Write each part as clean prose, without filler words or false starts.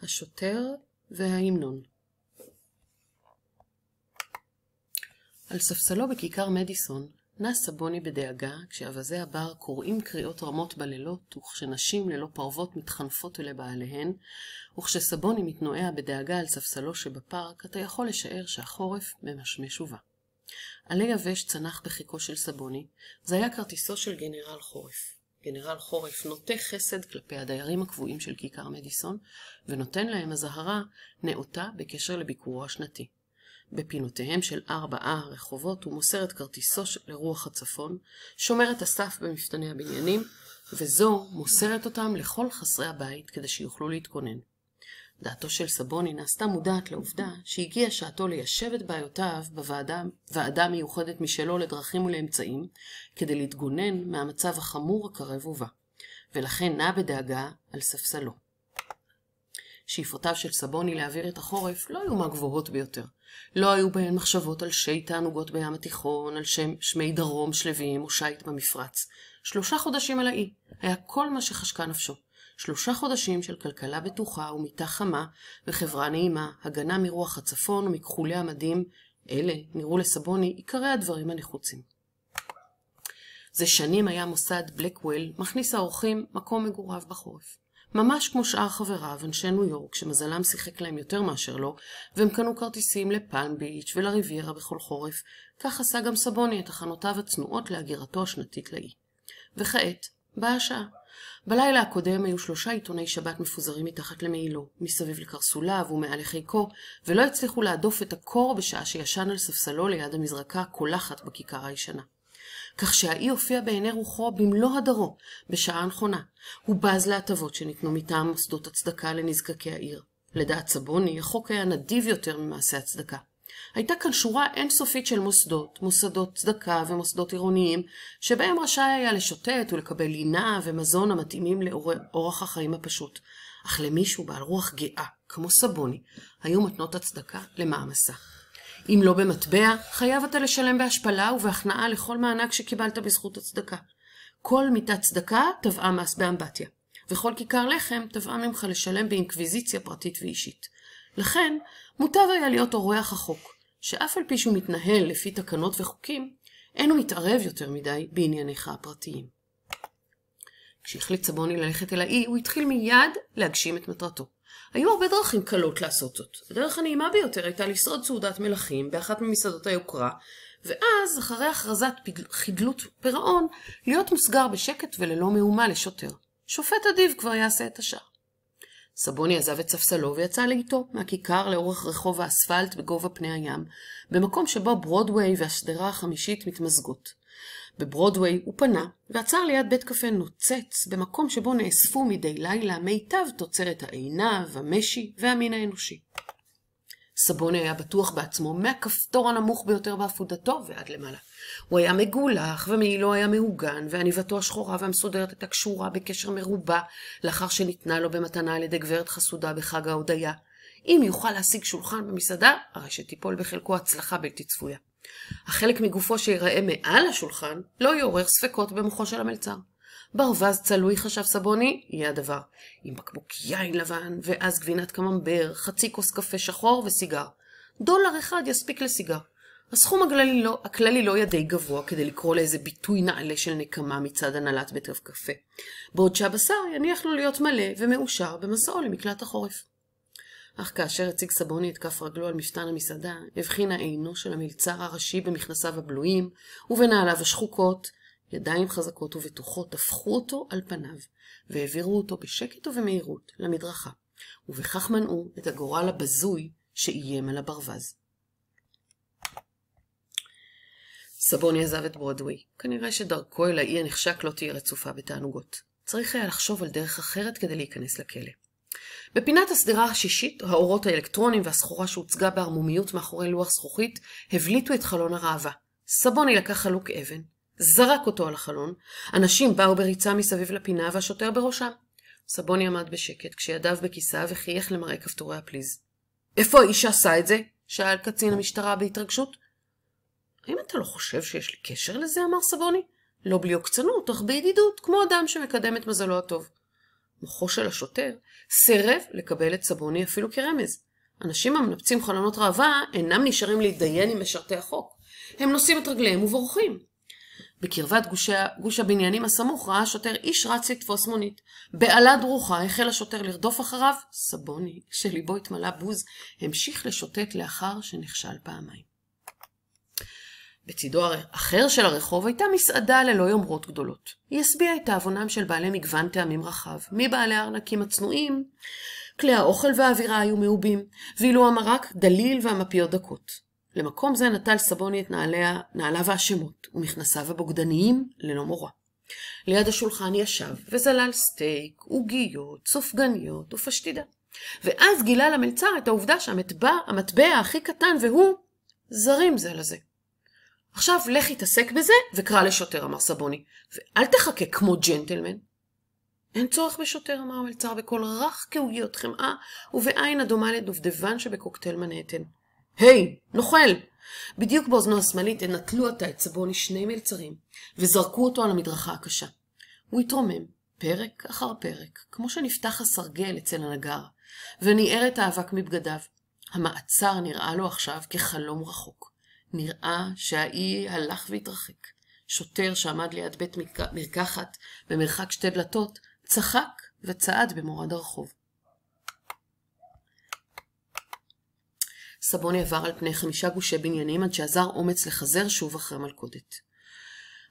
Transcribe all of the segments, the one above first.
השוטר וההמנון. על ספסלו בכיכר מדיסון נס סבוני בדאגה כשאווזי הבר קוראים קריאות רמות בלילות וכשנשים ללא פרוות מתחנפות לבעליהן, וכשסבוני מתנועע בדאגה על ספסלו שבפארק אתה יכול לשער שהחורף ממשמש ובא. עלי יבש צנח בחיקו של סבוני, זה היה כרטיסו של גנרל חורף. גנרל חורף נוטה חסד כלפי הדיירים הקבועים של כיכר מדיסון, ונותן להם הזהרה נאותה בקשר לביקורו השנתי. בפינותיהם של 4 רחובות הוא מוסר את כרטיסו לרוח הצפון, שומר את הסף במפתני הבניינים, וזו מוסרת אותם לכל חסרי הבית כדי שיוכלו להתכונן. דעתו של סבוני נעשתה מודעת לעובדה שהגיעה שעתו ליישב את בעיותיו בוועדה מיוחדת משלו לדרכים ולאמצעים, כדי להתגונן מהמצב החמור הקרב ובא, ולכן נע בדאגה על ספסלו. שאיפותיו של סבוני להעביר את החורף לא היו מהגבוהות ביותר. לא היו בהן מחשבות על שי תענוגות בים התיכון, על שמי דרום שלווים או שייט במפרץ. 3 חודשים על האי, היה כל מה שחשקה נפשו. 3 חודשים של כלכלה בטוחה ומיטה חמה וחברה נעימה, הגנה מרוח הצפון ומכחולי המדים, אלה נראו לסבוני עיקרי הדברים הנחוצים. זה שנים היה מוסד בלקוול מכניס האורחים מקום מגוריו בחורף. ממש כמו שאר חבריו, אנשי ניו יורק, שמזלם שיחק להם יותר מאשר לו, והם קנו כרטיסים לפלם ביץ' ולריביירה בכל חורף, כך עשה גם סבוני את הכנותיו הצנועות להגירתו השנתית לאי. וכעת, באה השעה. בלילה הקודם היו 3 עיתוני שבת מפוזרים מתחת למעילו, מסביב לקרסוליו ומעל לחיקו, ולא הצליחו להדוף את הקור בשעה שישן על ספסלו ליד המזרקה הקולחת בכיכר הישנה. כך שהאי הופיע בעיני רוחו במלוא הדרו, בשעה הנכונה. הוא בז להטבות שניתנו מטעם מוסדות הצדקה לנזקקי העיר. לדעת סבוני, החוק היה נדיב יותר ממעשה הצדקה. הייתה כאן שורה אינסופית של מוסדות צדקה ומוסדות עירוניים, שבהם רשאי היה לשוטט ולקבל לינה ומזון המתאימים לאורח החיים הפשוט. אך למישהו בעל רוח גאה, כמו סבוני, היו מתנות הצדקה למעמסה. אם לא במטבע, חייב אתה לשלם בהשפלה ובהכנעה לכל מענק שקיבלת בזכות הצדקה. כל מיטת צדקה תבעה מס באמבטיה, וכל כיכר לחם תבעה ממך לשלם באינקוויזיציה פרטית ואישית. לכן, מוטב היה להיות אורח החוק, שאף על פי שהוא מתנהל לפי תקנות וחוקים, אינו מתערב יותר מדי בענייניך הפרטיים. כשהחליט סבוני ללכת אל האי, הוא התחיל מיד להגשים את מטרתו. היו הרבה דרכים קלות לעשות זאת. הדרך הנעימה ביותר הייתה לשרוד סעודת מלכים באחת ממסעדות היוקרה, ואז, אחרי הכרזת חדלות פירעון, להיות מוסגר בשקט וללא מהומה לשוטר. שופט אדיב כבר יעשה את השאר. סבוני עזב את ספסלו ויצא לאיתו מהכיכר לאורך רחוב האספלט בגובה פני הים, במקום שבו ברודוויי והשדרה החמישית מתמזגות. בברודוויי הוא פנה ועצר ליד בית קפה נוצץ, במקום שבו נאספו מדי לילה מיטב תוצרת העינב, המשי והמין האנושי. סבוני היה בטוח בעצמו מהכפתור הנמוך ביותר בעפודתו ועד למעלה. הוא היה מגולח ומעילו היה מהוגן, ועניבתו השחורה והמסודרת הייתה קשורה בקשר מרובע, לאחר שניתנה לו במתנה על ידי גברת חסודה בחג ההודיה. אם יוכל להשיג שולחן במסעדה, הרי שתיפול בחלקו הצלחה בלתי צפויה. החלק מגופו שיראה מעל השולחן לא יעורר ספקות במוחו של המלצר. ברווז צלוי, חשב סבוני, יהיה הדבר. עם בקבוק יין לבן, ואז גבינת קממבר, חצי כוס קפה שחור וסיגר. $1 יספיק לסיגר. הסכום הכללי לא יהיה די גבוה כדי לקרוא לאיזה ביטוי נעלה של נקמה מצד הנהלת בית קפה. בעוד שהבשר יניח לו להיות מלא ומאושר במסעו למקלט החורף. אך כאשר הציג סבוני את כף רגלו על מפתן המסעדה, הבחינה עינו של המלצר הראשי במכנסיו הבלויים ובנעליו השחוקות, ידיים חזקות ובטוחות הפכו אותו על פניו, והעבירו אותו בשקט ובמהירות למדרכה, ובכך מנעו את הגורל הבזוי שאיים על הברווז. סבוני עזב את ברודוויי. כנראה שדרכו אל האי הנחשק לא תהיה רצופה בתענוגות. צריך היה לחשוב על דרך אחרת כדי להיכנס לכלא. בפינת הסדרה השישית, האורות האלקטרונים והסחורה שהוצגה בערמומיות מאחורי לוח זכוכית, הבליטו את חלון הראווה. סבוני לקח חלוק אבן, זרק אותו על החלון, אנשים באו בריצה מסביב לפינה והשוטר בראשם. סבוני עמד בשקט כשידיו בכיסה וחייך למראה כפתורי הפליז. איפה האיש שעשה את זה? שאל קצין המשטרה בהתרגשות. האם אתה לא חושב שיש לי קשר לזה? אמר סבוני. לא בלי עוקצנות, אך בידידות, כמו אדם שמקדם את מזלו הטוב. מוחו של השוטר סירב לקבל את סבוני אפילו כרמז. אנשים המנפצים חלונות ראווה אינם נשארים להתדיין עם משרתי החוק. הם נושאים את רגליהם ובורחים. בקרבת גוש הבניינים הסמוך ראה השוטר איש רץ לתפוס מונית. בעלה דרוכה החל השוטר לרדוף אחריו. סבוני, שליבו התמלא בוז, המשיך לשוטט לאחר שנכשל פעמיים. בצידו האחר של הרחוב הייתה מסעדה ללא יומרות גדולות. היא הסביעה את תאבונם של בעלי מגוון טעמים רחב, מבעלי הארנקים הצנועים, כלי האוכל והאווירה היו מעובים, ואילו המרק דליל והמפיות דקות. למקום זה נטל סבוני את נעליו האשמות ומכנסיו הבוגדניים ללא מורא. ליד השולחן ישב וזלל סטייק, עוגיות, סופגניות ופשטידה. ואז גילה למלצר את העובדה שהמטבע הכי קטן והוא זרים זה לזה. עכשיו לך התעסק בזה וקרא לשוטר, אמר סבוני, ואל תחכה כמו ג'נטלמן. אין צורך בשוטר, אמר המלצר בקול רך כעוגיות חמאה ובעין הדומה לדובדבן שבקוקטייל מנהטן. היי, נוכל! בדיוק באוזנו השמאלית נטלו עתה את סבוני שני מלצרים וזרקו אותו על המדרכה הקשה. הוא התרומם, פרק אחר פרק, כמו שנפתח הסרגל אצל הנגר, וניער את האבק מבגדיו. המעצר נראה לו עכשיו כחלום רחוק. נראה שהאי הלך והתרחק. שוטר שעמד ליד בית מרקחת במרחק 2 דלתות, צחק וצעד במורד הרחוב. סבוני עבר על פני 5 גושי בניינים עד שעזר אומץ לחזר שוב אחרי מלכודת.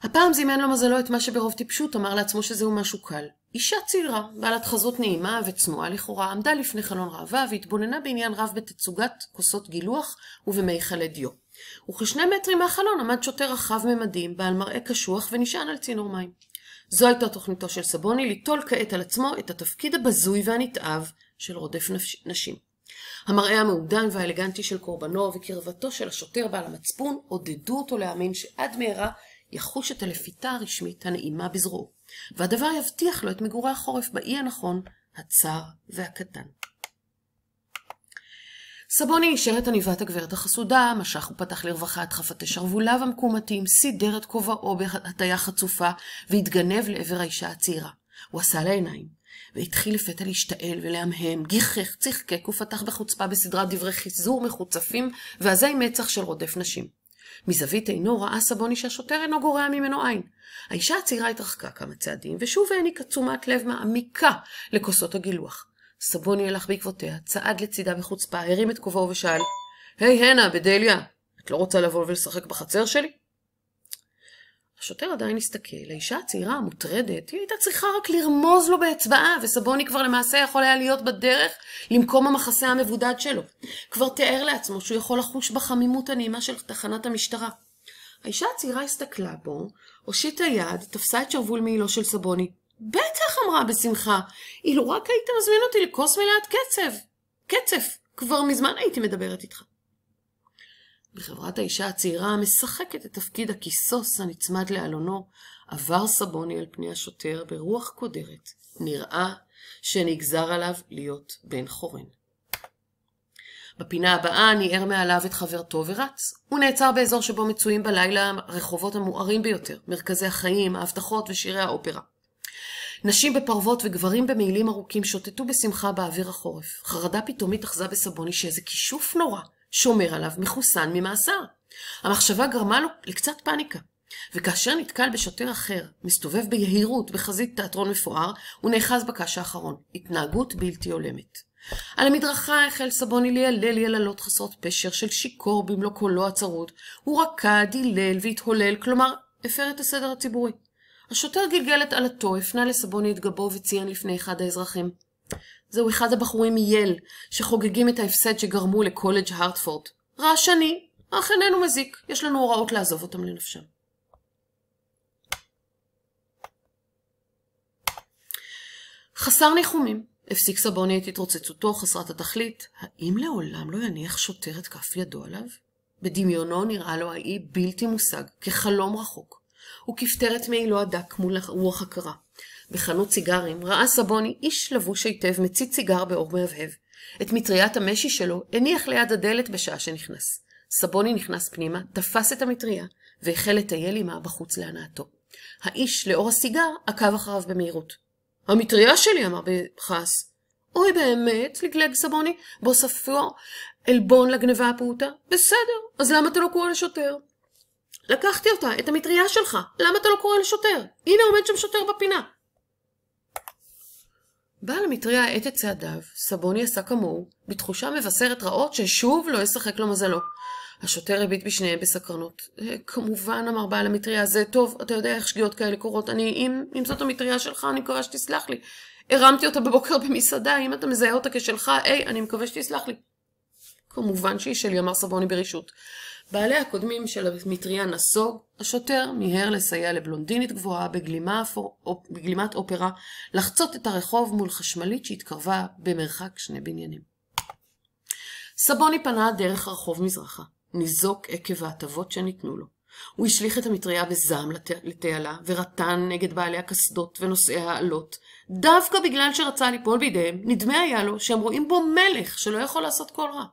הפעם זימן לו מזלו את מה שברוב טיפשות אמר לעצמו שזהו משהו קל. אישה צעירה, בעלת חזות נעימה וצנועה לכאורה, עמדה לפני חלון ראווה והתבוננה בעניין רב בתצוגת כוסות גילוח ובמיכלי דיו. וכ2 מטרים מהחלון עמד שוטר רחב ממדים, בעל מראה קשוח ונשען על צינור מים. זו הייתה תוכניתו של סבוני ליטול כעת על עצמו את התפקיד הבזוי והנתעב של רודף נשים. המראה המעודן והאלגנטי של קורבנו וקרבתו של השוטר בעל המצפון עודדו אותו להאמין שעד מהרה יחוש את הלפיתה הרשמית הנעימה בזרועו, והדבר יבטיח לו את מגורי החורף באי הנכון, הצר והקטן. סבוני אישר את עניבת הגברת החסודה, משך ופתח לרווחה את חפתי שרבוליו המקומטים, סידר את כובעו בהטיה חצופה והתגנב לעבר האישה הצעירה. הוא עשה לה עיניים, והתחיל לפתע להשתעל ולהמהם, גיחך, צחקק ופתח בחוצפה בסדרת דברי חיזור מחוצפים ועזי מצח של רודף נשים. מזווית עינו ראה סבוני שהשוטר אינו גורע ממנו עין. האישה הצעירה התרחקה כמה צעדים ושוב העניקה תשומת לב מעמיקה לכוסות הגילוח. סבוני הלך בעקבותיה, צעד לצידה בחוצפה, הרים את כובעו ושאל, היי הנה, בדליה, את לא רוצה לבוא ולשחק בחצר שלי? השוטר עדיין הסתכל, האישה הצעירה המוטרדת, היא הייתה צריכה רק לרמוז לו באצבעה, וסבוני כבר למעשה יכול היה להיות בדרך למקום המחסה המבודד שלו. כבר תיאר לעצמו שהוא יכול לחוש בחמימות הנעימה של תחנת המשטרה. האישה הצעירה הסתכלה בו, הושיטה יד, תפסה את שרוול מעילו של סבוני. בטח, אמרה בשמחה, אילו רק היית מזמין אותי לכוס מלאת קצף, כבר מזמן הייתי מדברת איתך. בחברת האישה הצעירה המשחקת את תפקיד הכיסוס הנצמד לאלונו, עבר סבוני על פני השוטר ברוח קודרת. נראה שנגזר עליו להיות בן חורן. בפינה הבאה ניער מעליו את חברתו ורץ. הוא נעצר באזור שבו מצויים בלילה הרחובות המוארים ביותר, מרכזי החיים, ההבטחות ושירי האופרה. נשים בפרוות וגברים במעילים ארוכים שוטטו בשמחה באוויר החורף. חרדה פתאומית אחזה בסבוני שאיזה כישוף נורא שומר עליו מחוסן ממאסר. המחשבה גרמה לו לקצת פאניקה, וכאשר נתקל בשוטר אחר, מסתובב ביהירות בחזית תיאטרון מפואר, הוא נאחז בקש האחרון, התנהגות בלתי הולמת. על המדרכה החל סבוני לילל יללות חסרות פשר של שיקור במלוא קולו הצרוד. הוא רקד, הילל והתהולל, כלומר הפר את הסדר הציבורי. השוטר גלגל את עלתו, הפנה לסבוני את גבו וציין לפני אחד האזרחים. זהו אחד הבחורים מייל, שחוגגים את ההפסד שגרמו לקולג' הרטפורד. רעשני, אך איננו מזיק, יש לנו הוראות לעזוב אותם לנפשם. חסר ניחומים, הפסיק סבוני את התרוצצותו חסרת התכלית. האם לעולם לא יניח שוטר את כף ידו עליו? בדמיונו נראה לו האי בלתי מושג, כחלום רחוק. הוא כפתר את מעילו הדק מול רוח הקרה. בחנות סיגרים ראה סבוני איש לבוש היטב מציץ סיגר באור מהבהב. את מטריית המשי שלו הניח ליד הדלת בשעה שנכנס. סבוני נכנס פנימה, תפס את המטריה והחל לטייל עמה בחוץ להנאתו. האיש לאור הסיגר עקב אחריו במהירות. המטריה שלי, אמר בכעס. אוי באמת, לגלג סבוני, בו ספור עלבון לגנבה הפעוטה. בסדר, אז למה אתה לא קורא לשוטר? לקחתי אותה, את המטריה שלך, למה אתה לא קורא לשוטר? הנה עומד שם שוטר בפינה. בעל המטריה האט את צעדיו, סבוני עשה כמוהו, בתחושה מבשרת רעות ששוב לא ישחק לו מזלו. השוטר הביט בשניהם בסקרנות. כמובן, אמר בעל המטריה, זה טוב, אתה יודע איך שגיאות כאלה קורות. אם זאת המטריה שלך, אני מקווה שתסלח לי. הרמתי אותה בבוקר במסעדה, אם אתה מזהה אותה כשלך, אני מקווה שתסלח לי. כמובן שהיא שלי, אמר סבוני ברישות. בעלי הקודמים של המטריה נסוג, השוטר מיהר לסייע לבלונדינית גבוהה בגלימת אופרה, לחצות את הרחוב מול חשמלית שהתקרבה במרחק 2 בניינים. סבוני פנה דרך הרחוב מזרחה, ניזוק עקב ההטבות שניתנו לו. הוא השליך את המטריה בזעם לתעלה, ורטן נגד בעלי הקסדות ונושאי העלות. דווקא בגלל שרצה ליפול בידיהם, נדמה היה לו שהם רואים בו מלך שלא יכול לעשות כל רע.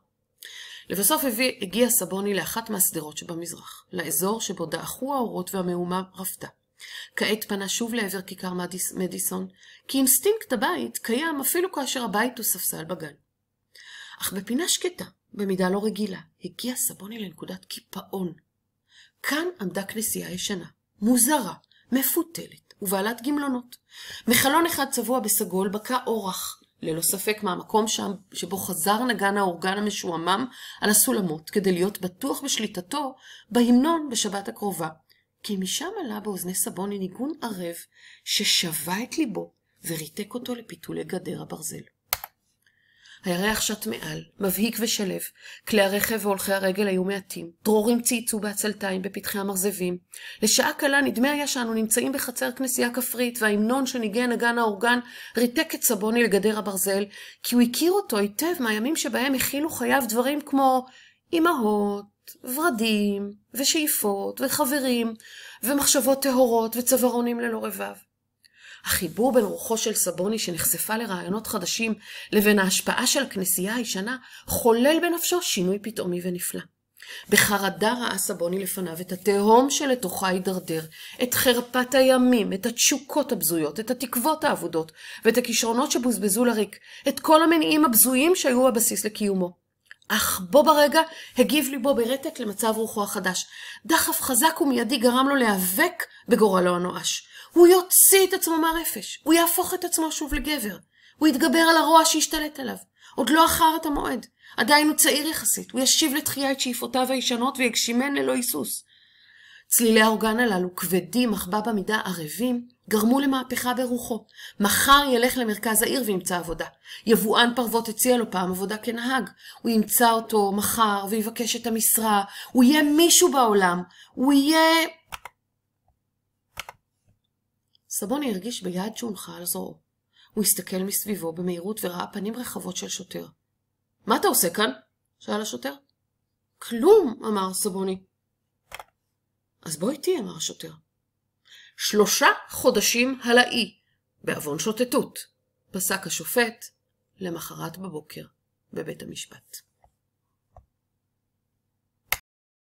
לבסוף הגיע סבוני לאחת מהסדרות שבמזרח, לאזור שבו דעכו האורות והמהומה רפתה. כעת פנה שוב לעבר כיכר מדיסון, כי אינסטינקט הבית קיים אפילו כאשר הבית הוא ספסל בגן. אך בפינה שקטה, במידה לא רגילה, הגיע סבוני לנקודת קיפאון. כאן עמדה כנסייה ישנה, מוזרה, מפותלת ובעלת גמלונות. מחלון אחד צבוע בסגול בקע אורח, ללא ספק מהמקום שבו חזר נגן האורגן המשועמם על הסולמות, כדי להיות בטוח בשליטתו בהמנון בשבת הקרובה. כי משם עלה באוזני סבוני ניגון ערב ששבה את ליבו וריתק אותו לפיתולי גדר הברזל. הירח שט מעל, מבהיק ושלב, כלי הרכב והולכי הרגל היו מעטים, דרורים צייצו בעצלתיים בפתחי המרזבים. לשעה קלה נדמה היה שאנו נמצאים בחצר כנסייה כפרית, וההמנון שניגן נגן האורגן ריתק את סבוני לגדר הברזל, כי הוא הכיר אותו היטב מהימים שבהם הכילו חייו דברים כמו אמהות, ורדים, ושאיפות, וחברים, ומחשבות טהורות וצווארונים ללא רבב. החיבור בין רוחו של סבוני שנחשפה לרעיונות חדשים לבין ההשפעה של הכנסייה הישנה חולל בנפשו שינוי פתאומי ונפלא. בחרדה ראה סבוני לפניו את התהום שלתוכה הידרדר, את חרפת הימים, את התשוקות הבזויות, את התקוות האבודות ואת הכישרונות שבוזבזו לריק, את כל המניעים הבזויים שהיו הבסיס לקיומו. אך בו ברגע הגיב ליבו ברתק למצב רוחו החדש. דחף חזק ומיידי גרם לו להיאבק בגורלו הנואש. הוא יוציא את עצמו מהרפש, הוא יהפוך את עצמו שוב לגבר, הוא יתגבר על הרוע שהשתלט עליו, עוד לא אחר את המועד, עדיין הוא צעיר יחסית, הוא ישיב לתחייה את שאיפותיו הישנות ויגשימן ללא היסוס. צלילי האורגן הללו, כבדים אך בה במידה ערבים, גרמו למהפכה ברוחו. מחר ילך למרכז העיר וימצא עבודה. יבואן פרוות הציע לו פעם עבודה כנהג. הוא ימצא אותו מחר ויבקש את המשרה. הוא יהיה מישהו בעולם. הוא יהיה... סבוני הרגיש ביד שהונחה על זרועו. הוא הסתכל מסביבו במהירות וראה פנים רחבות של שוטר. מה אתה עושה כאן? שאל השוטר. כלום, אמר סבוני. אז בוא איתי, אמר השוטר. 3 חודשים הלאי, בעוון שוטטות, פסק השופט למחרת בבוקר בבית המשפט.